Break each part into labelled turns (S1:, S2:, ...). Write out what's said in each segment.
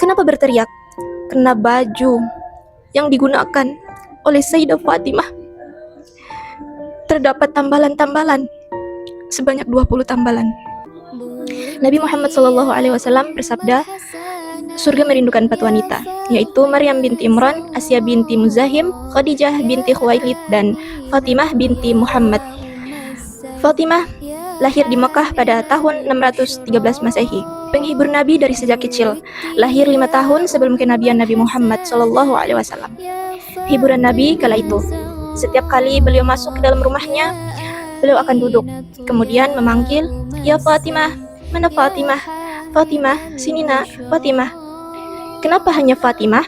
S1: Kenapa berteriak? Karena baju yang digunakan oleh Sayyidah Fatimah terdapat tambalan-tambalan sebanyak 20 tambalan. Nabi Muhammad SAW bersabda, surga merindukan 4 wanita, yaitu Maryam binti Imran, Asya binti Muzahim, Khadijah binti Khuwailid, dan Fatimah binti Muhammad. Fatimah lahir di Mekah pada tahun 613 Masehi. Penghibur Nabi dari sejak kecil, lahir 5 tahun sebelum kenabian Nabi Muhammad SAW. Hiburan Nabi kala itu, setiap kali beliau masuk ke dalam rumahnya, beliau akan duduk, kemudian memanggil, "Ya Fatimah, mana Fatimah? Fatimah, sini nak, Fatimah." Kenapa hanya Fatimah?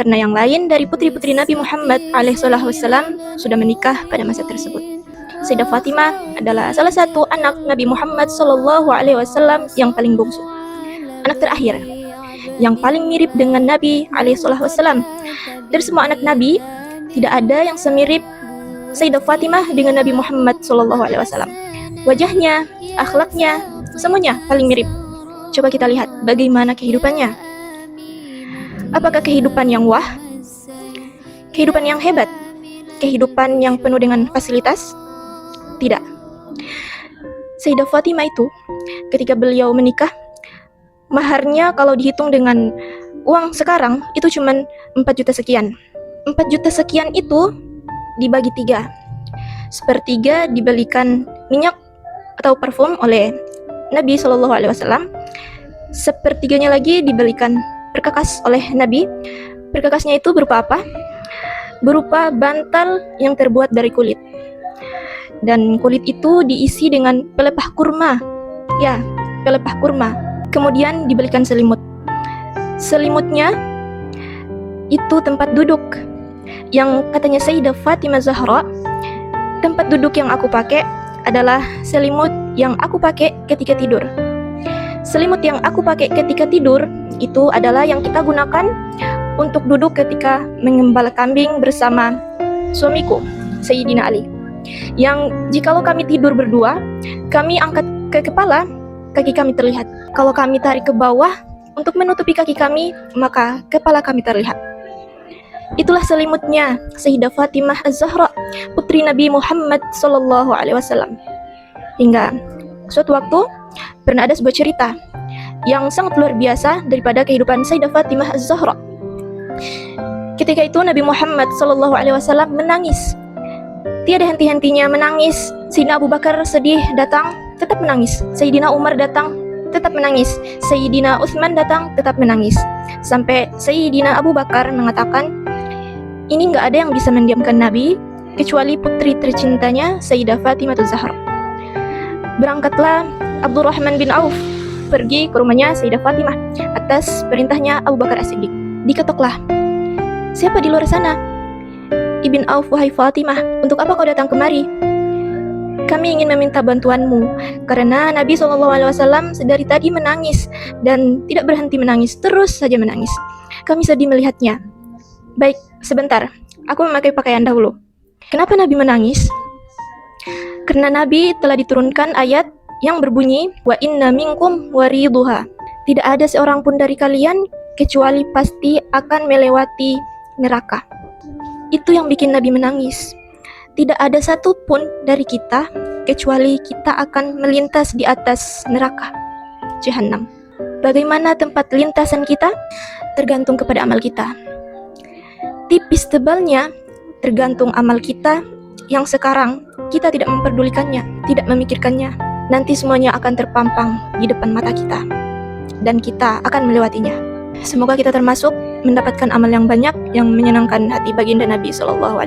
S1: Karena yang lain dari putri-putri Nabi Muhammad alaihissalam sudah menikah pada masa tersebut. Sayyidah Fatimah adalah salah satu anak Nabi Muhammad SAW yang paling bungsu, anak terakhir, yang paling mirip dengan Nabi alaihissalam. Dari semua anak Nabi, tidak ada yang semirip Sayyidah Fatimah dengan Nabi Muhammad SAW. Wajahnya, akhlaknya, semuanya paling mirip. Coba kita lihat bagaimana kehidupannya. Apakah kehidupan yang wah? Kehidupan yang hebat? Kehidupan yang penuh dengan fasilitas? Tidak. Sayyidah Fatimah itu, ketika beliau menikah, maharnya kalau dihitung dengan uang sekarang, itu cuma 4 juta sekian. 4 juta sekian itu dibagi 3. Sepertiga dibelikan minyak atau parfum oleh Nabi SAW. Sepertiganya lagi dibelikan perkakas oleh Nabi. Perkakasnya itu berupa apa? Berupa bantal yang terbuat dari kulit. Dan kulit itu diisi dengan pelepah kurma. Ya, pelepah kurma. Kemudian dibelikan selimut. Selimutnya itu tempat duduk yang katanya Sayyidah Fatimah Zahra, tempat duduk yang aku pakai adalah selimut yang aku pakai ketika tidur. Selimut yang aku pakai ketika tidur itu adalah yang kita gunakan untuk duduk ketika mengembala kambing bersama suamiku, Sayyidina Ali. Yang jikalau kami tidur berdua, kami angkat ke kepala, kaki kami terlihat. Kalau kami tarik ke bawah untuk menutupi kaki kami, maka kepala kami terlihat. Itulah selimutnya Sayyidah Fatimah Az-Zahra, putri Nabi Muhammad SAW. Hingga suatu waktu pernah ada sebuah cerita yang sangat luar biasa daripada kehidupan Sayyidah Fatimah Az-Zahra. Ketika itu Nabi Muhammad SAW menangis, tiada henti-hentinya menangis. Sayyidina Abu Bakar sedih datang, tetap menangis. Sayyidina Umar datang, tetap menangis. Sayyidina Utsman datang, tetap menangis. Sampai Sayyidina Abu Bakar mengatakan, ini nggak ada yang bisa mendiamkan Nabi kecuali putri tercintanya Sayyidah Fatimah Az-Zahra. Berangkatlah Abdurrahman bin Auf pergi ke rumahnya Sayyidah Fatimah atas perintahnya Abu Bakar As-Siddiq. Diketoklah, siapa di luar sana? Ibn Auf, wahai Fatimah, untuk apa kau datang kemari? Kami ingin meminta bantuanmu karena Nabi SAW sedari tadi menangis dan tidak berhenti menangis, terus saja menangis. Kami sedih melihatnya. Baik, sebentar, aku memakai pakaian dahulu. Kenapa Nabi menangis? Karena Nabi telah diturunkan ayat yang berbunyi, wa inna minkum wariduha. Tidak ada seorang pun dari kalian kecuali pasti akan melewati neraka. Itu yang bikin Nabi menangis. Tidak ada satu pun dari kita kecuali kita akan melintas di atas neraka Jahannam. Bagaimana tempat lintasan kita? Tergantung kepada amal kita. Tipis tebalnya tergantung amal kita yang sekarang kita tidak memperdulikannya, tidak memikirkannya. Nanti semuanya akan terpampang di depan mata kita dan kita akan melewatinya. Semoga kita termasuk mendapatkan amal yang banyak yang menyenangkan hati baginda Nabi SAW.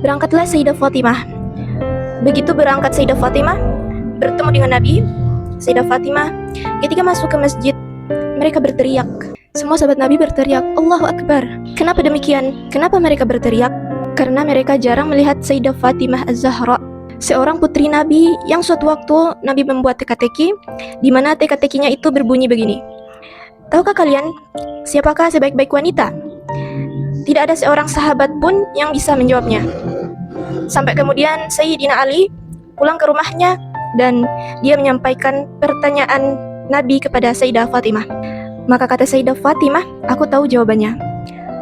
S1: Berangkatlah Sayyidah Fatimah. Begitu berangkat Sayyidah Fatimah bertemu dengan Nabi, Sayyidah Fatimah ketika masuk ke masjid, mereka berteriak. Semua sahabat Nabi berteriak, Allahu Akbar. Kenapa demikian? Kenapa mereka berteriak? Karena mereka jarang melihat Sayyidah Fatimah Az-Zahra, seorang putri Nabi yang suatu waktu Nabi membuat teka-teki, di mana teka-tekinya itu berbunyi begini. Tahukah kalian siapakah sebaik-baik wanita? Tidak ada seorang sahabat pun yang bisa menjawabnya. Sampai kemudian Sayyidina Ali pulang ke rumahnya dan dia menyampaikan pertanyaan Nabi kepada Sayyidah Fatimah. Maka kata Sayyidah Fatimah, aku tahu jawabannya.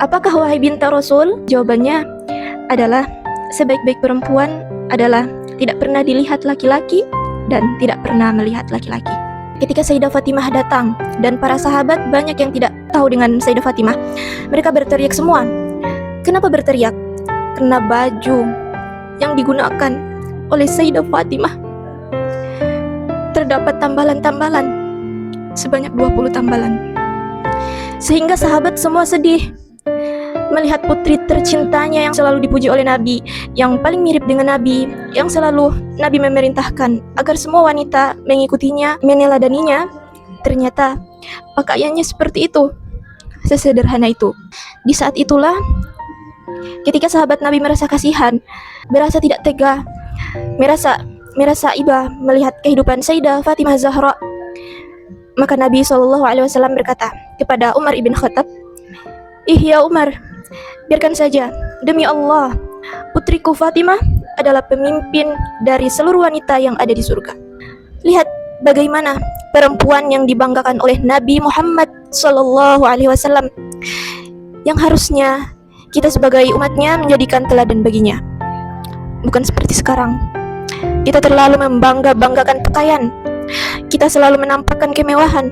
S1: Apakah wahai binti Rasul? Jawabannya adalah sebaik-baik perempuan adalah tidak pernah dilihat laki-laki dan tidak pernah melihat laki-laki. Ketika Sayyidah Fatimah datang dan para sahabat banyak yang tidak tahu dengan Sayyidah Fatimah, mereka berteriak semua. Kenapa berteriak? Karena baju yang digunakan oleh Sayyidah Fatimah terdapat tambalan-tambalan sebanyak 20 tambalan. Sehingga sahabat semua sedih melihat putri tercintanya yang selalu dipuji oleh Nabi, yang paling mirip dengan Nabi, yang selalu Nabi memerintahkan agar semua wanita mengikutinya, meneladaninya. Ternyata pakaiannya seperti itu, sesederhana itu. Di saat itulah ketika sahabat Nabi merasa kasihan, merasa tidak tega, merasa iba melihat kehidupan Sayyidah Fatimah Zahra, maka Nabi SAW berkata kepada Umar ibn Khattab, ya Umar, biarkan saja, demi Allah, putriku Fatimah adalah pemimpin dari seluruh wanita yang ada di surga. Lihat bagaimana perempuan yang dibanggakan oleh Nabi Muhammad SAW, yang harusnya kita sebagai umatnya menjadikan teladan baginya. Bukan seperti sekarang, kita terlalu membanggakan pakaian, kita selalu menampakkan kemewahan,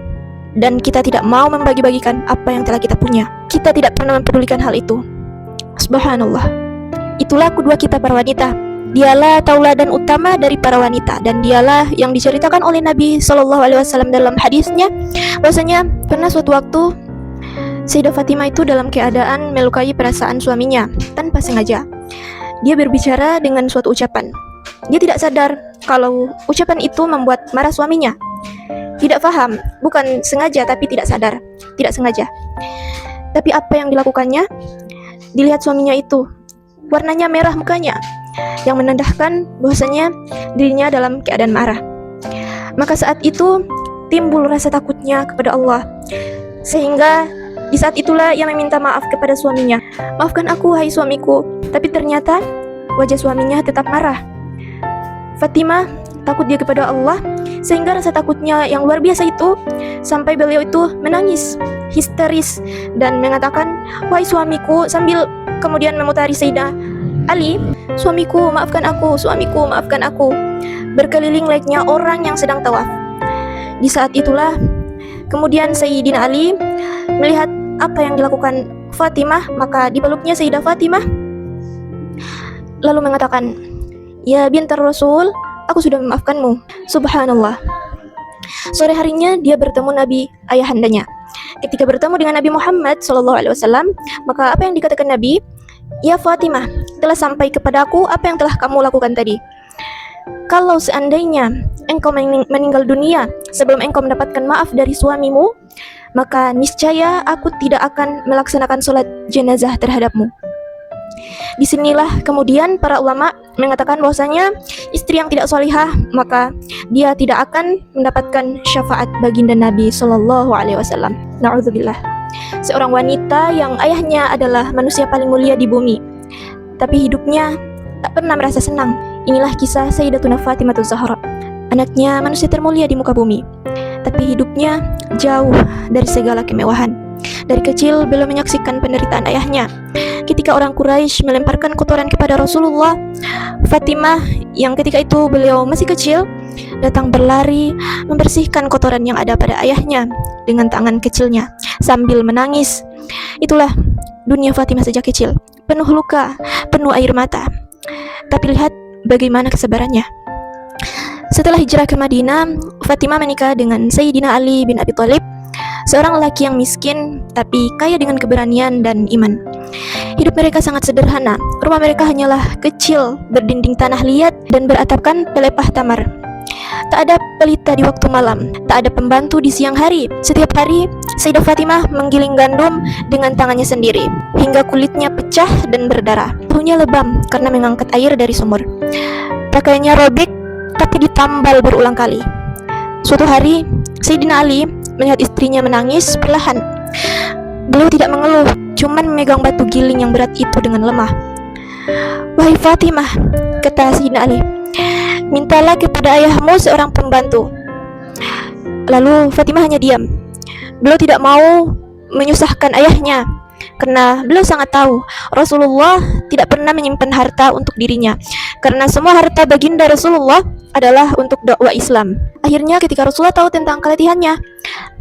S1: dan kita tidak mau membagi-bagikan apa yang telah kita punya. Kita tidak pernah mempedulikan hal itu. Subhanallah. Itulah kedua kita para wanita. Dialah tauladan utama dari para wanita, dan dialah yang diceritakan oleh Nabi SAW dalam hadisnya, bahwasanya pernah suatu waktu Sayyidah Fatimah itu dalam keadaan melukai perasaan suaminya tanpa sengaja. Dia berbicara dengan suatu ucapan. Dia tidak sadar kalau ucapan itu membuat marah suaminya. Tidak paham, bukan sengaja tapi tidak sadar, tidak sengaja. Tapi apa yang dilakukannya? Dilihat suaminya itu, warnanya merah mukanya, yang menandakan bahwasanya dirinya dalam keadaan marah. Maka saat itu timbul rasa takutnya kepada Allah, sehingga di saat itulah ia meminta maaf kepada suaminya. Maafkan aku, hai suamiku. Tapi ternyata wajah suaminya tetap marah. Fatimah takut dia kepada Allah, sehingga rasa takutnya yang luar biasa itu sampai beliau itu menangis histeris dan mengatakan, wahai suamiku, sambil kemudian memutari Sayyidah Ali, suamiku maafkan aku, suamiku maafkan aku. Berkeliling layaknya orang yang sedang tawaf. Di saat itulah kemudian Sayyidina Ali melihat apa yang dilakukan Fatimah, maka dipeluknya Sayyidah Fatimah lalu mengatakan, ya binti Rasul, aku sudah memaafkanmu. Subhanallah. Sore harinya dia bertemu Nabi ayahandanya. Ketika bertemu dengan Nabi Muhammad SAW, maka apa yang dikatakan Nabi? Ya Fatimah, telah sampai kepadaku apa yang telah kamu lakukan tadi. Kalau seandainya engkau meninggal dunia sebelum engkau mendapatkan maaf dari suamimu, maka niscaya aku tidak akan melaksanakan sholat jenazah terhadapmu. Disinilah kemudian para ulama mengatakan bahwasanya istri yang tidak salihah maka dia tidak akan mendapatkan syafaat baginda Nabi SAW. Na'udzubillah. Seorang wanita yang ayahnya adalah manusia paling mulia di bumi, tapi hidupnya tak pernah merasa senang. Inilah kisah Sayyidatuna Fatimah Zahra, anaknya manusia termulia di muka bumi, tapi hidupnya jauh dari segala kemewahan. Dari kecil beliau menyaksikan penderitaan ayahnya. Ketika orang Quraisy melemparkan kotoran kepada Rasulullah, Fatimah yang ketika itu beliau masih kecil datang berlari membersihkan kotoran yang ada pada ayahnya dengan tangan kecilnya sambil menangis. Itulah dunia Fatimah sejak kecil, penuh luka, penuh air mata. Tapi lihat bagaimana kesabarannya. Setelah hijrah ke Madinah, Fatimah menikah dengan Sayyidina Ali bin Abi Thalib, seorang lelaki yang miskin tapi kaya dengan keberanian dan iman. Hidup mereka sangat sederhana. Rumah mereka hanyalah kecil, berdinding tanah liat dan beratapkan pelepah tamar. Tak ada pelita di waktu malam, tak ada pembantu di siang hari. Setiap hari, Sayyidah Fatimah menggiling gandum dengan tangannya sendiri, hingga kulitnya pecah dan berdarah. Tubuhnya lebam karena mengangkat air dari sumur. Pakaiannya robek, tapi ditambal berulang kali. Suatu hari, Sayyidina Ali melihat istrinya menangis perlahan. Beliau tidak mengeluh, cuman memegang batu giling yang berat itu dengan lemah. Wahai Fatimah, kata Sayyidina Ali, mintalah kepada ayahmu seorang pembantu. Lalu Fatimah hanya diam. Beliau tidak mau menyusahkan ayahnya karena beliau sangat tahu Rasulullah tidak pernah menyimpan harta untuk dirinya, karena semua harta baginda Rasulullah adalah untuk dakwah Islam. Akhirnya ketika Rasulullah tahu tentang keletihannya,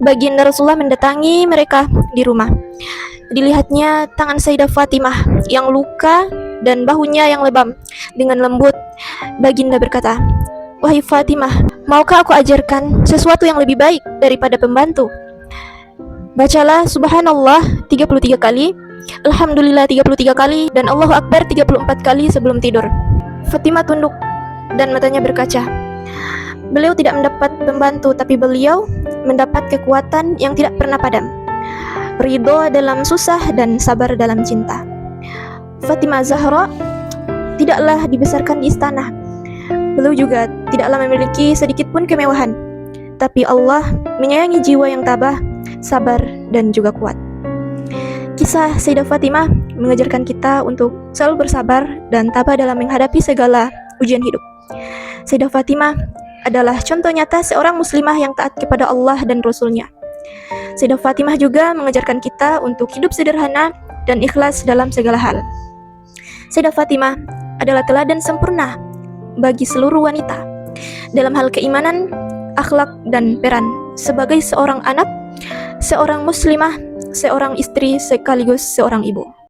S1: baginda Rasulullah mendatangi mereka di rumah. Dilihatnya tangan Sayyidah Fatimah yang luka dan bahunya yang lebam. Dengan lembut, baginda berkata, "Wahai Fatimah, maukah aku ajarkan sesuatu yang lebih baik daripada pembantu? Bacalah Subhanallah 33 kali, Alhamdulillah 33 kali, dan Allahu Akbar 34 kali sebelum tidur." Fatimah tunduk dan matanya berkaca. Beliau tidak mendapat pembantu, tapi beliau mendapat kekuatan yang tidak pernah padam. Ridho dalam susah dan sabar dalam cinta. Fatimah Zahra tidaklah dibesarkan di istana. Beliau juga tidaklah memiliki sedikit pun kemewahan. Tapi Allah menyayangi jiwa yang tabah, sabar, dan juga kuat. Kisah Sayyidah Fatimah mengajarkan kita untuk selalu bersabar dan tabah dalam menghadapi segala ujian hidup. Sayyidah Fatimah adalah contoh nyata seorang muslimah yang taat kepada Allah dan Rasul-Nya. Sayyidah Fatimah juga mengajarkan kita untuk hidup sederhana dan ikhlas dalam segala hal. Sayyidah Fatimah adalah teladan sempurna bagi seluruh wanita dalam hal keimanan, akhlak, dan peran sebagai seorang anak, seorang muslimah, seorang istri, sekaligus seorang ibu.